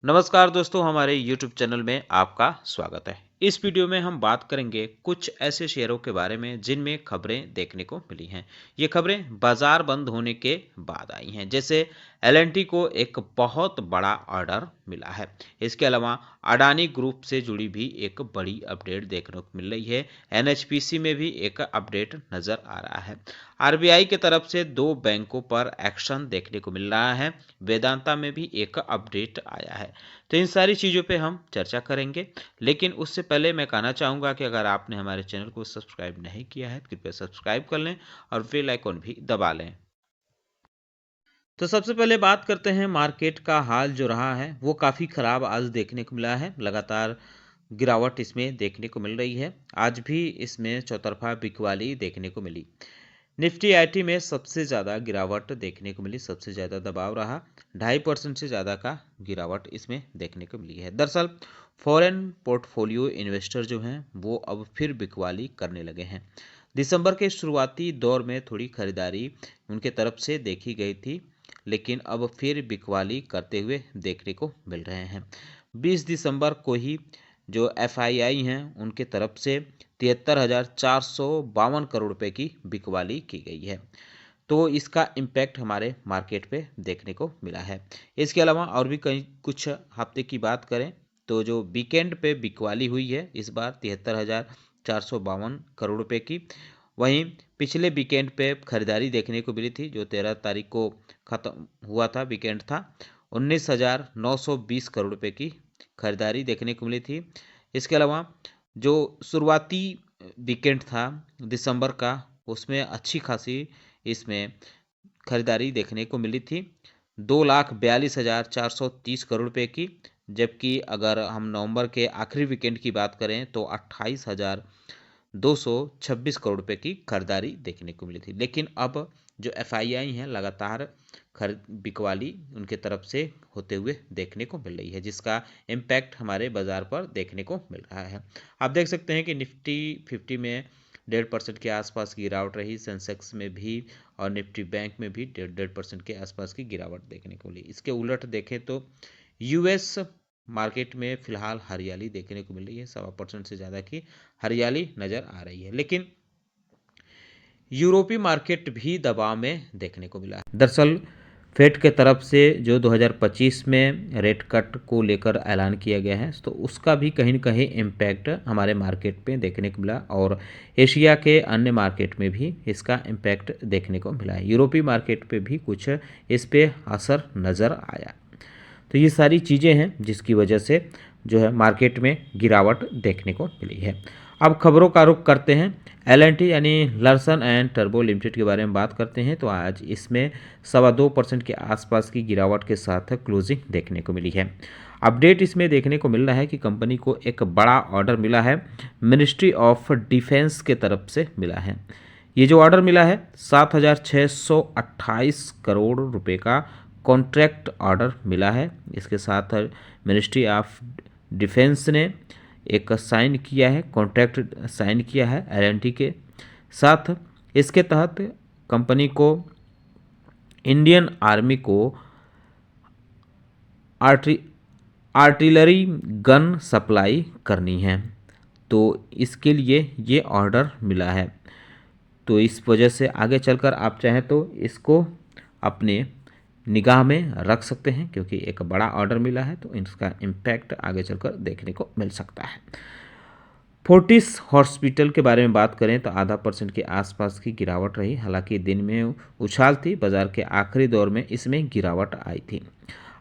नमस्कार दोस्तों, हमारे YouTube चैनल में आपका स्वागत है। इस वीडियो में हम बात करेंगे कुछ ऐसे शेयरों के बारे में जिनमें खबरें देखने को मिली हैं। ये खबरें बाजार बंद होने के बाद आई हैं, जैसे एल&टी को एक बहुत बड़ा ऑर्डर मिला है। इसके अलावा अडानी ग्रुप से जुड़ी भी एक बड़ी अपडेट देखने को मिल रही है। एनएचपीसी में भी एक अपडेट नजर आ रहा है। आरबीआई की तरफ से 2 बैंकों पर एक्शन देखने को मिल रहा है। वेदांता में भी एक अपडेट आया है। तो इन सारी चीज़ों पे हम चर्चा करेंगे, लेकिन उससे पहले मैं कहना चाहूँगा कि अगर आपने हमारे चैनल को सब्सक्राइब नहीं किया है तो कृपया सब्सक्राइब कर लें और बेल आइकन भी दबा लें। तो सबसे पहले बात करते हैं मार्केट का हाल जो रहा है वो काफ़ी ख़राब आज देखने को मिला है। लगातार गिरावट इसमें देखने को मिल रही है। आज भी इसमें चौतरफा बिकवाली देखने को मिली। निफ्टी आईटी में सबसे ज़्यादा गिरावट देखने को मिली, सबसे ज़्यादा दबाव रहा। 2.5% से ज़्यादा का गिरावट इसमें देखने को मिली है। दरअसल फॉरेन पोर्टफोलियो इन्वेस्टर जो हैं वो अब फिर बिकवाली करने लगे हैं। दिसंबर के शुरुआती दौर में थोड़ी खरीदारी उनके तरफ से देखी गई थी, लेकिन अब फिर बिकवाली करते हुए देखने को मिल रहे हैं। 20 दिसंबर को ही जो एफआईआई हैं उनके तरफ से 73,452 करोड़ रुपए की बिकवाली की गई है। तो इसका इम्पैक्ट हमारे मार्केट पे देखने को मिला है। इसके अलावा और भी कई कुछ हफ्ते की बात करें तो जो वीकेंड पे बिकवाली हुई है इस बार 73,452 करोड़ रुपए की। वहीं पिछले वीकेंड पे खरीदारी देखने को मिली थी जो 13 तारीख को खत्म हुआ था, वीकेंड था। 19,920 करोड़ रुपए की खरीदारी देखने को मिली थी। इसके अलावा जो शुरुआती वीकेंड था दिसंबर का, उसमें अच्छी खासी इसमें खरीदारी देखने को मिली थी 2,42,430 करोड़ रुपए की। जबकि अगर हम नवंबर के आखिरी वीकेंड की बात करें तो 28,226 करोड़ रुपए की खरीदारी देखने को मिली थी। लेकिन अब जो एफआईआई हैं लगातार खरीद बिकवाली उनके तरफ से होते हुए देखने को मिल रही है, जिसका इम्पैक्ट हमारे बाजार पर देखने को मिल रहा है। आप देख सकते हैं कि निफ्टी 50 में 1.5% के आसपास की गिरावट रही, सेंसेक्स में भी और निफ्टी बैंक में भी 1.5% के आसपास की गिरावट देखने को मिली। इसके उलट देखें तो यूएस मार्केट में फिलहाल हरियाली देखने को मिल रही है, 1.25% से ज़्यादा की हरियाली नज़र आ रही है। लेकिन यूरोपीय मार्केट भी दबाव में देखने को मिला है। दरअसल फेड के तरफ से जो 2025 में रेट कट को लेकर ऐलान किया गया है तो उसका भी कहीं न कहीं इम्पैक्ट हमारे मार्केट पे देखने को मिला और एशिया के अन्य मार्केट में भी इसका इम्पैक्ट देखने को मिला है। यूरोपीय मार्केट पे भी कुछ इस पे असर नज़र आया। तो ये सारी चीज़ें हैं जिसकी वजह से जो है मार्केट में गिरावट देखने को मिली है। अब खबरों का रुख करते हैं। एल&टी यानी लार्सन एंड टर्बो लिमिटेड के बारे में बात करते हैं तो आज इसमें 2.25% के आसपास की गिरावट के साथ क्लोजिंग देखने को मिली है। अपडेट इसमें देखने को मिल रहा है कि कंपनी को एक बड़ा ऑर्डर मिला है, मिनिस्ट्री ऑफ डिफेंस के तरफ से मिला है। ये जो ऑर्डर मिला है 7,628 करोड़ रुपए का कॉन्ट्रैक्ट ऑर्डर मिला है। इसके साथ मिनिस्ट्री ऑफ डिफेंस ने एक साइन किया है, कॉन्ट्रैक्ट साइन किया है एल&टी के साथ। इसके तहत कंपनी को इंडियन आर्मी को आर्टिलरी गन सप्लाई करनी है, तो इसके लिए ये ऑर्डर मिला है। तो इस वजह से आगे चलकर आप चाहें तो इसको अपने निगाह में रख सकते हैं, क्योंकि एक बड़ा ऑर्डर मिला है तो इसका इम्पैक्ट आगे चलकर देखने को मिल सकता है। फोर्टिस हॉस्पिटल के बारे में बात करें तो 0.5% के आसपास की गिरावट रही। हालांकि दिन में उछाल थी, बाजार के आखिरी दौर में इसमें गिरावट आई थी।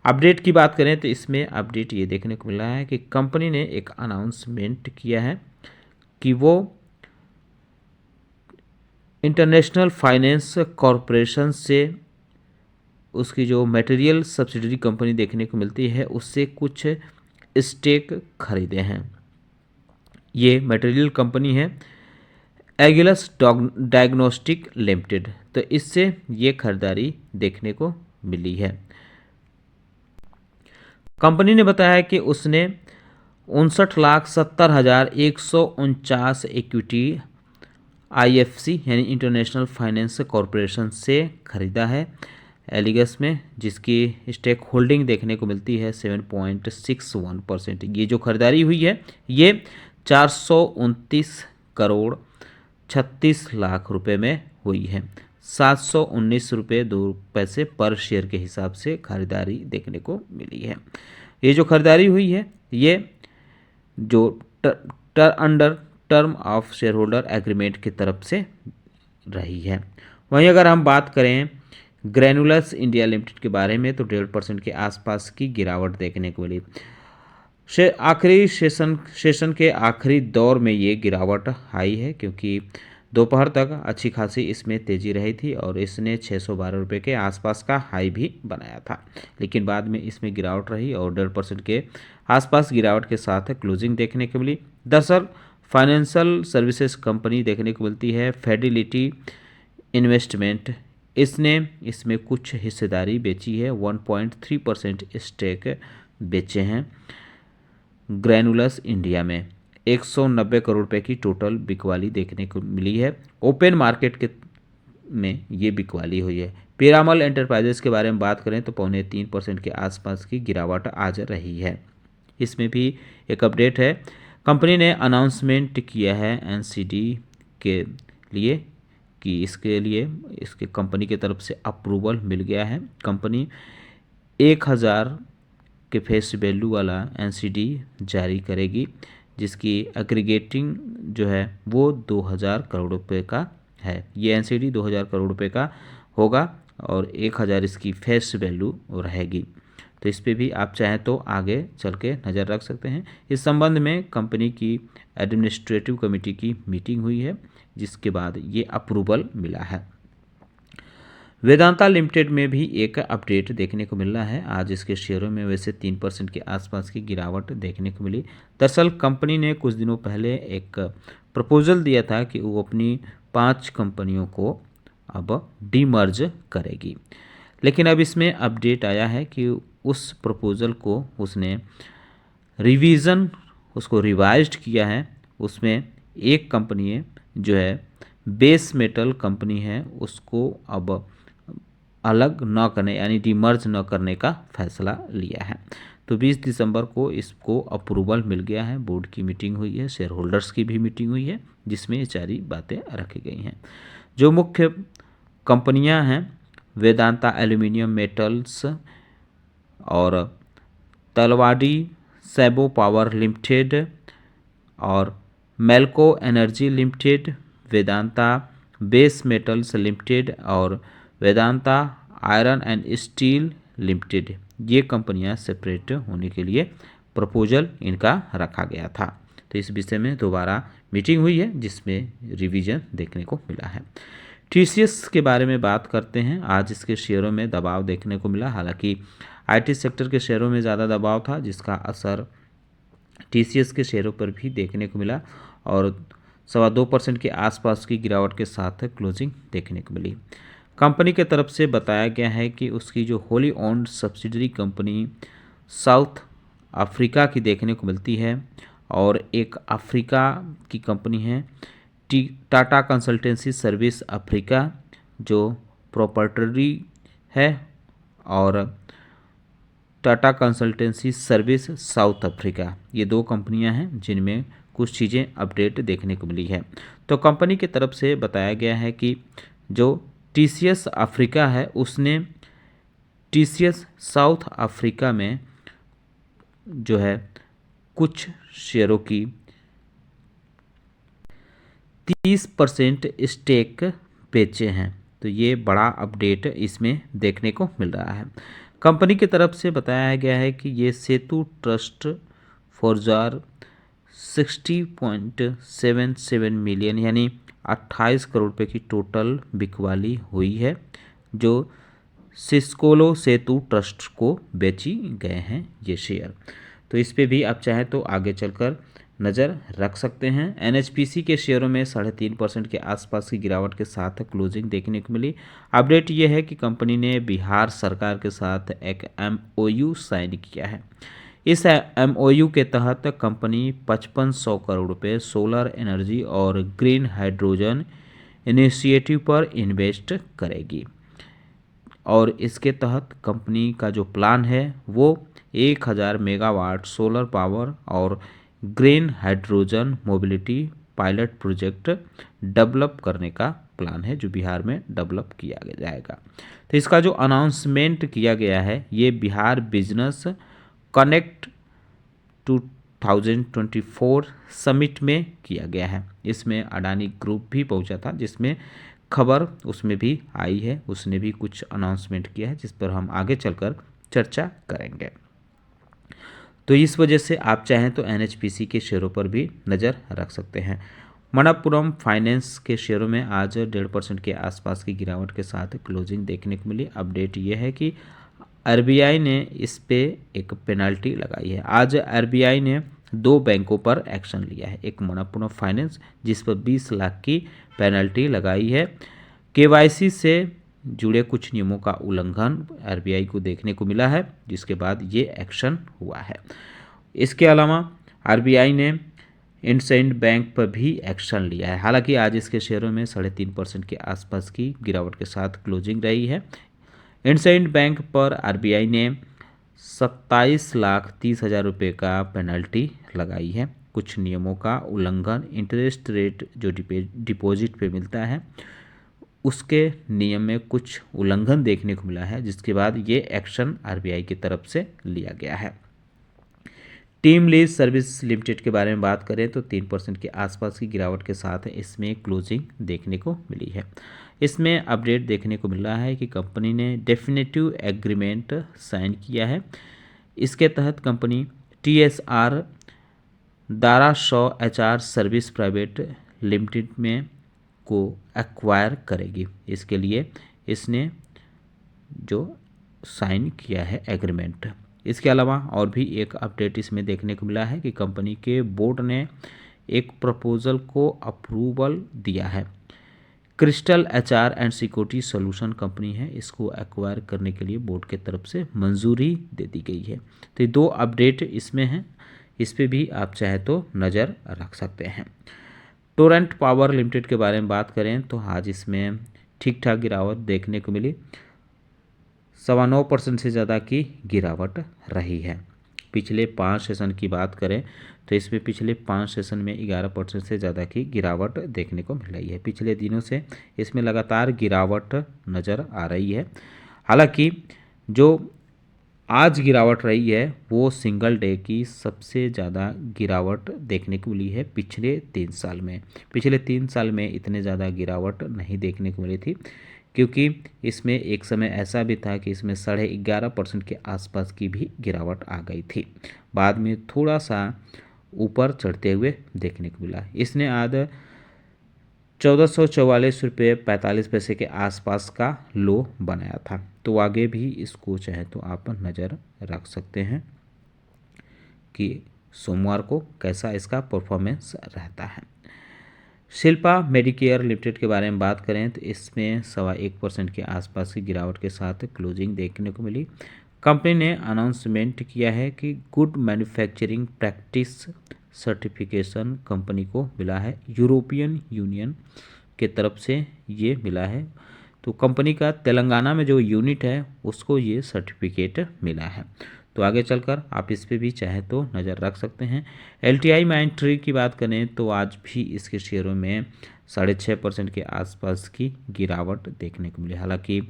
अपडेट की बात करें तो इसमें अपडेट ये देखने को मिला है कि कंपनी ने एक अनाउंसमेंट किया है कि वो इंटरनेशनल फाइनेंस कॉरपोरेशन से उसकी जो मटेरियल सब्सिडरी कंपनी देखने को मिलती है उससे कुछ स्टेक खरीदे हैं। ये मटेरियल कंपनी है एगिलस डायग्नोस्टिक लिमिटेड, तो इससे ये खरीदारी देखने को मिली है। कंपनी ने बताया कि उसने 59,70,149 इक्विटी आईएफसी यानी इंटरनेशनल फाइनेंस कॉरपोरेशन से खरीदा है। एलिगस में, जिसकी स्टेक होल्डिंग देखने को मिलती है 7.61%। ये जो खरीदारी हुई है ये 429 करोड़ 36 लाख रुपए में हुई है। 719 रुपये 2 पैसे पर शेयर के हिसाब से खरीदारी देखने को मिली है। ये जो खरीदारी हुई है ये जो under term of share holder agreement की तरफ से रही है। वहीं अगर हम बात करें ग्रैनुलस इंडिया लिमिटेड के बारे में तो 1.5% के आसपास की गिरावट देखने को मिली। आखिरी सेशन के आखिरी दौर में ये गिरावट आई है, क्योंकि दोपहर तक अच्छी खासी इसमें तेज़ी रही थी और इसने 612 रुपये के आसपास का हाई भी बनाया था, लेकिन बाद में इसमें गिरावट रही और 1.5% के आसपास गिरावट के साथ क्लोजिंग देखने को मिली। दरअसल फाइनेंशियल सर्विसेज कंपनी देखने को मिलती है फिडेलिटी इन्वेस्टमेंट, इसने इसमें कुछ हिस्सेदारी बेची है, 1.3% स्टेक बेचे हैं ग्रैनुलस इंडिया में। 190 करोड़ रुपए की टोटल बिकवाली देखने को मिली है। ओपन मार्केट के में ये बिकवाली हुई है। पीरामल एंटरप्राइजेस के बारे में बात करें तो 3.25% के आसपास की गिरावट आज रही है। इसमें भी एक अपडेट है, कंपनी ने अनाउंसमेंट किया है एनसीडी के लिए कि इसके कंपनी की तरफ से अप्रूवल मिल गया है। कंपनी 1000 के फेस वैल्यू वाला एनसीडी जारी करेगी, जिसकी एग्रीगेटिंग जो है वो 2000 करोड़ रुपए का है। ये एनसीडी 2000 करोड़ रुपए का होगा और 1000 इसकी फेस वैल्यू रहेगी। तो इस पे भी आप चाहें तो आगे चल के नज़र रख सकते हैं। इस संबंध में कंपनी की एडमिनिस्ट्रेटिव कमेटी की मीटिंग हुई है, जिसके बाद ये अप्रूवल मिला है। वेदांता लिमिटेड में भी एक अपडेट देखने को मिल रहा है। आज इसके शेयरों में वैसे 3% के आसपास की गिरावट देखने को मिली। दरअसल कंपनी ने कुछ दिनों पहले एक प्रपोजल दिया था कि वो अपनी 5 कंपनियों को अब डीमर्ज करेगी, लेकिन अब इसमें अपडेट आया है कि उस प्रपोजल को उसने रिवाइज्ड किया है। उसमें एक कंपनी है जो है बेस मेटल कंपनी है, उसको अब अलग न करने यानी डीमर्ज न करने का फैसला लिया है। तो 20 दिसंबर को इसको अप्रूवल मिल गया है। बोर्ड की मीटिंग हुई है, शेयर होल्डर्स की भी मीटिंग हुई है, जिसमें ये सारी बातें रखी गई हैं। जो मुख्य कंपनियां हैं वेदांता एल्यूमिनियम मेटल्स और तलवाड़ी सैबो पावर लिमिटेड और Melco energy limited, Vedanta base metals limited और Vedanta iron and steel limited, ये कंपनियां सेपरेट होने के लिए प्रपोजल इनका रखा गया था। तो इस विषय में दोबारा मीटिंग हुई है, जिसमें रिवीजन देखने को मिला है। टीसीएस के बारे में बात करते हैं। आज इसके शेयरों में दबाव देखने को मिला। हालांकि आईटी सेक्टर के शेयरों में ज़्यादा दबाव था, जिसका असर टीसीएस के शेयरों पर भी देखने को मिला और 2.25% के आसपास की गिरावट के साथ क्लोजिंग देखने को मिली। कंपनी के तरफ से बताया गया है कि उसकी जो wholly owned subsidiary company south Africa की देखने को मिलती है और एक अफ्रीका की कंपनी है टाटा कंसल्टेंसी सर्विस अफ्रीका, जो प्रॉपर्टरी है, और Tata consultancy service south Africa, ये 2 कंपनियां हैं जिनमें कुछ चीज़ें अपडेट देखने को मिली है। तो कंपनी की तरफ से बताया गया है कि जो टीसीएस अफ्रीका है उसने टीसीएस साउथ अफ्रीका में जो है कुछ शेयरों की 30% स्टेक बेचे हैं। तो ये बड़ा अपडेट इसमें देखने को मिल रहा है। कंपनी की तरफ से बताया गया है कि ये सेतु ट्रस्ट फॉरजार 60.77 मिलियन यानी 28 करोड़ रुपए की टोटल बिकवाली हुई है, जो सिस्कोलो सेतु ट्रस्ट को बेची गए हैं ये शेयर। तो इस पे भी आप चाहें तो आगे चलकर नज़र रख सकते हैं। एनएचपीसी के शेयरों में 3.5% के आसपास की गिरावट के साथ क्लोजिंग देखने को मिली। अपडेट ये है कि कंपनी ने बिहार सरकार के साथ एक एमओयू साइन किया है। इस एमओयू के तहत कंपनी 5500 करोड़ रुपए सोलर एनर्जी और ग्रीन हाइड्रोजन इनिशिएटिव पर इन्वेस्ट करेगी। और इसके तहत कंपनी का जो प्लान है वो 1000 मेगावाट सोलर पावर और green hydrogen mobility pilot project develop करने का प्लान है, जो बिहार में डेवलप किया जाएगा। तो इसका जो अनाउंसमेंट किया गया है ये बिहार बिजनेस कनेक्ट 2024 समिट में किया गया है। इसमें अडानी ग्रुप भी पहुंचा था, जिसमें खबर उसमें भी आई है, उसने भी कुछ अनाउंसमेंट किया है जिस पर हम आगे चलकर चर्चा करेंगे। तो इस वजह से आप चाहें तो एनएचपीसी के शेयरों पर भी नज़र रख सकते हैं। मनप्पुरम फाइनेंस के शेयरों में आज 1.5% के आसपास की गिरावट के साथ क्लोजिंग देखने को मिली। अपडेट ये है कि आरबीआई ने इस पे एक पेनल्टी लगाई है। आज आरबीआई ने 2 बैंकों पर एक्शन लिया है। एक मनप्पुरम फाइनेंस जिस पर 20 लाख की पेनल्टी लगाई है। केवाईसी से जुड़े कुछ नियमों का उल्लंघन आरबीआई को देखने को मिला है, जिसके बाद ये एक्शन हुआ है। इसके अलावा आरबीआई ने इंडसइंड बैंक पर भी एक्शन लिया है। हालांकि आज इसके शेयरों में 3.5% के आसपास की गिरावट के साथ क्लोजिंग रही है। इंडसइंड बैंक पर आरबीआई ने 27,30,000 रुपये का पेनल्टी लगाई है। कुछ नियमों का उल्लंघन, इंटरेस्ट रेट जो डिपॉजिट पे मिलता है उसके नियम में कुछ उल्लंघन देखने को मिला है, जिसके बाद ये एक्शन आरबीआई की तरफ से लिया गया है। टीम लीज सर्विस लिमिटेड के बारे में बात करें तो 3% के आसपास की गिरावट के साथ इसमें क्लोजिंग देखने को मिली है। इसमें अपडेट देखने को मिल रहा है कि कंपनी ने डेफिनेटिव एग्रीमेंट साइन किया है। इसके तहत company TSR Dara Shaw HR service private limited में को एक्वायर करेगी। इसके लिए इसने जो साइन किया है एग्रीमेंट। इसके अलावा और भी एक अपडेट इसमें देखने को मिला है कि कंपनी के बोर्ड ने एक प्रपोजल को अप्रूवल दिया है। Crystal HR and security solution company है, इसको एक्वायर करने के लिए बोर्ड के तरफ से मंजूरी दे दी गई है। तो ये 2 अपडेट इसमें हैं, इस पर भी आप चाहे तो नज़र रख सकते हैं। टोरेंट पावर लिमिटेड के बारे में बात करें तो आज इसमें ठीक ठाक गिरावट देखने को मिली। 9.25% से ज़्यादा की गिरावट रही है। पिछले 5 सेशन की बात करें तो इसमें पिछले 5 सेशन में 11% से ज़्यादा की गिरावट देखने को मिल रही है। पिछले दिनों से इसमें लगातार गिरावट नज़र आ रही है। हालांकि जो आज गिरावट रही है वो सिंगल डे की सबसे ज़्यादा गिरावट देखने को मिली है पिछले 3 साल में। पिछले 3 साल में इतने ज़्यादा गिरावट नहीं देखने को मिली थी, क्योंकि इसमें एक समय ऐसा भी था कि इसमें 11.5% के आसपास की भी गिरावट आ गई थी। बाद में थोड़ा सा ऊपर चढ़ते हुए देखने को मिला। इसने आज 1444 रुपये 45 पैसे के आसपास का लो बनाया था। तो आगे भी इसको चाहे तो आप नज़र रख सकते हैं कि सोमवार को कैसा इसका परफॉर्मेंस रहता है। शिल्पा मेडिकेयर लिमिटेड के बारे में बात करें तो इसमें 1.25% के आसपास की गिरावट के साथ क्लोजिंग देखने को मिली। कंपनी ने अनाउंसमेंट किया है कि good manufacturing practice certification company को मिला है, यूरोपियन यूनियन के तरफ से ये मिला है। तो कंपनी का तेलंगाना में जो यूनिट है उसको ये सर्टिफिकेट मिला है। तो आगे चलकर आप इस पे भी चाहे तो नज़र रख सकते हैं। एलटीआई माइंट्री की बात करें तो आज भी इसके शेयरों में 6.5% के आसपास की गिरावट देखने को मिली। हालांकि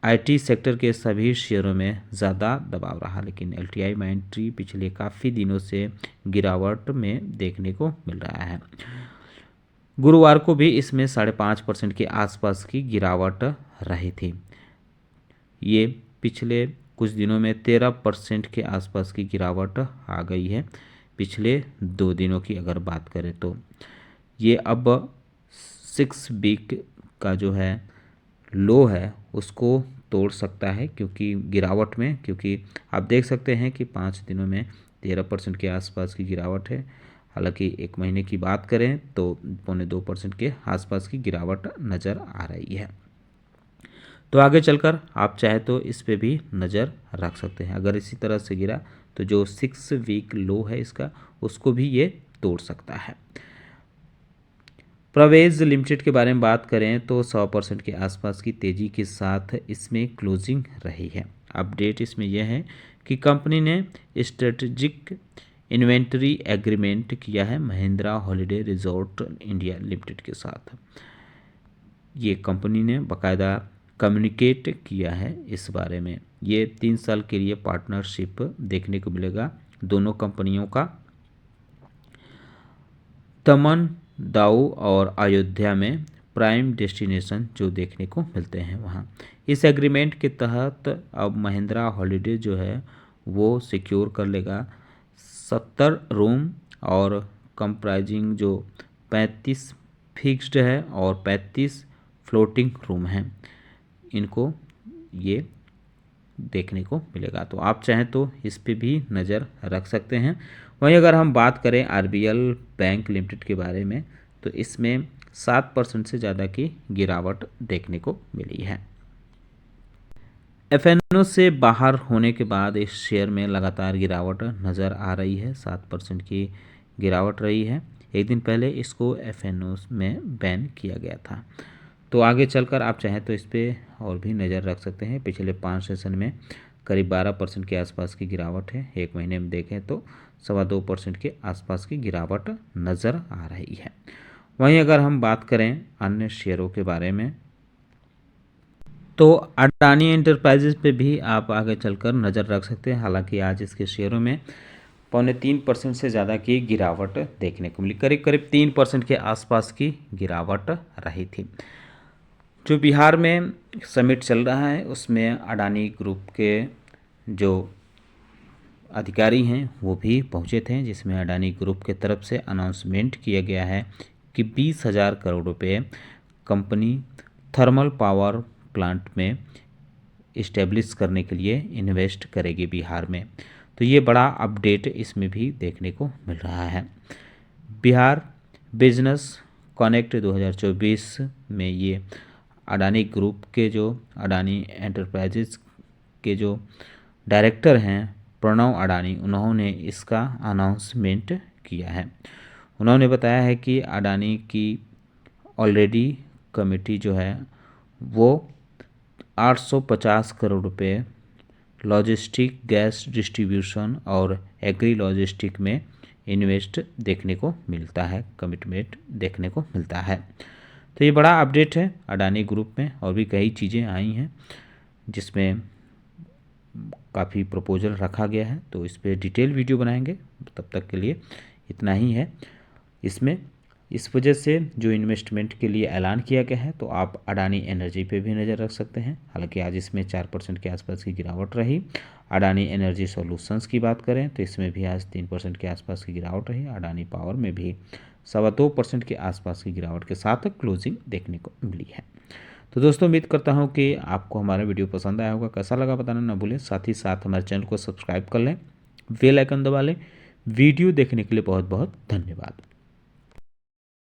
आईटी सेक्टर के सभी शेयरों में ज़्यादा दबाव रहा, लेकिन एलटीआई माइंट्री पिछले काफ़ी दिनों से गिरावट में देखने को मिल रहा है। गुरुवार को भी इसमें 5.5% के आसपास की गिरावट रही थी। ये पिछले कुछ दिनों में 13% के आसपास की गिरावट आ गई है। पिछले 2 दिनों की अगर बात करें तो ये अब 6 वीक का जो है लो है उसको तोड़ सकता है, क्योंकि गिरावट में, क्योंकि आप देख सकते हैं कि 5 दिनों में 13% के आसपास की गिरावट है। हालांकि 1 महीने की बात करें तो 2.25% के आसपास की गिरावट नज़र आ रही है। तो आगे चलकर आप चाहे तो इस पे भी नज़र रख सकते हैं। अगर इसी तरह से गिरा तो जो 6 वीक लो है इसका उसको भी ये तोड़ सकता है। प्रवेज लिमिटेड के बारे में बात करें तो 100% के आसपास की तेज़ी के साथ इसमें क्लोजिंग रही है। अपडेट इसमें यह है कि कंपनी ने स्ट्रेटेजिक इन्वेंटरी एग्रीमेंट किया है Mahindra holiday resort India limited के साथ। ये कंपनी ने बाकायदा कम्युनिकेट किया है इस बारे में। ये 3 साल के लिए पार्टनरशिप देखने को मिलेगा दोनों कंपनियों का। तमन दाऊ और अयोध्या में प्राइम डेस्टिनेशन जो देखने को मिलते हैं वहाँ। इस एग्रीमेंट के तहत अब महिंद्रा हॉलिडे जो है वो सिक्योर कर लेगा 70 रूम और कंप्राइजिंग जो 35 फिक्स्ड है और 35 फ्लोटिंग रूम हैं, इनको ये देखने को मिलेगा। तो आप चाहें तो इस पे भी नज़र रख सकते हैं। वहीं अगर हम बात करें आरबीएल बैंक लिमिटेड के बारे में तो इसमें 7% से ज़्यादा की गिरावट देखने को मिली है। एफएनओ से बाहर होने के बाद इस शेयर में लगातार गिरावट नज़र आ रही है। 7% की गिरावट रही है। एक दिन पहले इसको एफएनओ में बैन किया गया था। तो आगे चलकर आप चाहें तो इस पर और भी नज़र रख सकते हैं। पिछले 5 सेशन में करीब 12% के आसपास की गिरावट है। एक महीने में देखें तो 2.25% के आसपास की गिरावट नज़र आ रही है। वहीं अगर हम बात करें अन्य शेयरों के बारे में तो अडानी एंटरप्राइजेज पे भी आप आगे चलकर नज़र रख सकते हैं। हालांकि आज इसके शेयरों में 2.25% से ज़्यादा की गिरावट देखने को मिली। करीब करीब 3% के आसपास की गिरावट रही थी। जो बिहार में समिट चल रहा है उसमें अडानी ग्रुप के जो अधिकारी हैं वो भी पहुंचे थे, जिसमें अडानी ग्रुप के तरफ से अनाउंसमेंट किया गया है कि 20,000 करोड़ रुपए कंपनी थर्मल पावर प्लांट में इस्टेब्लिश करने के लिए इन्वेस्ट करेगी बिहार में। तो ये बड़ा अपडेट इसमें भी देखने को मिल रहा है। बिहार बिजनेस कनेक्ट 2024 में ये अडानी ग्रुप के जो अडानी एंटरप्राइजेज के जो डायरेक्टर हैं प्रणव अडानी, उन्होंने इसका अनाउंसमेंट किया है। उन्होंने बताया है कि अडानी की ऑलरेडी कमेटी जो है वो 850 करोड़ रुपए लॉजिस्टिक, गैस डिस्ट्रीब्यूशन और एग्री लॉजिस्टिक में इन्वेस्ट देखने को मिलता है, कमिटमेंट देखने को मिलता है। तो ये बड़ा अपडेट है अडानी ग्रुप में। और भी कई चीज़ें आई हैं जिसमें काफ़ी प्रपोजल रखा गया है, तो इस पर डिटेल वीडियो बनाएंगे। तब तक के लिए इतना ही है। इसमें इस वजह से जो इन्वेस्टमेंट के लिए ऐलान किया गया है तो आप अडानी एनर्जी पे भी नज़र रख सकते हैं। हालांकि आज इसमें 4% के आसपास की गिरावट रही। अडानी एनर्जी सॉल्यूशंस की बात करें तो इसमें भी आज 3% के आसपास की गिरावट रही। अडानी पावर में भी 2.25% के आसपास की गिरावट के साथ क्लोजिंग देखने को मिली है। तो दोस्तों उम्मीद करता हूँ कि आपको हमारा वीडियो पसंद आया होगा। कैसा लगा बताना ना भूलें। साथ ही साथ हमारे चैनल को सब्सक्राइब कर लें, बेल आइकन दबा लें। वीडियो देखने के लिए बहुत बहुत धन्यवाद।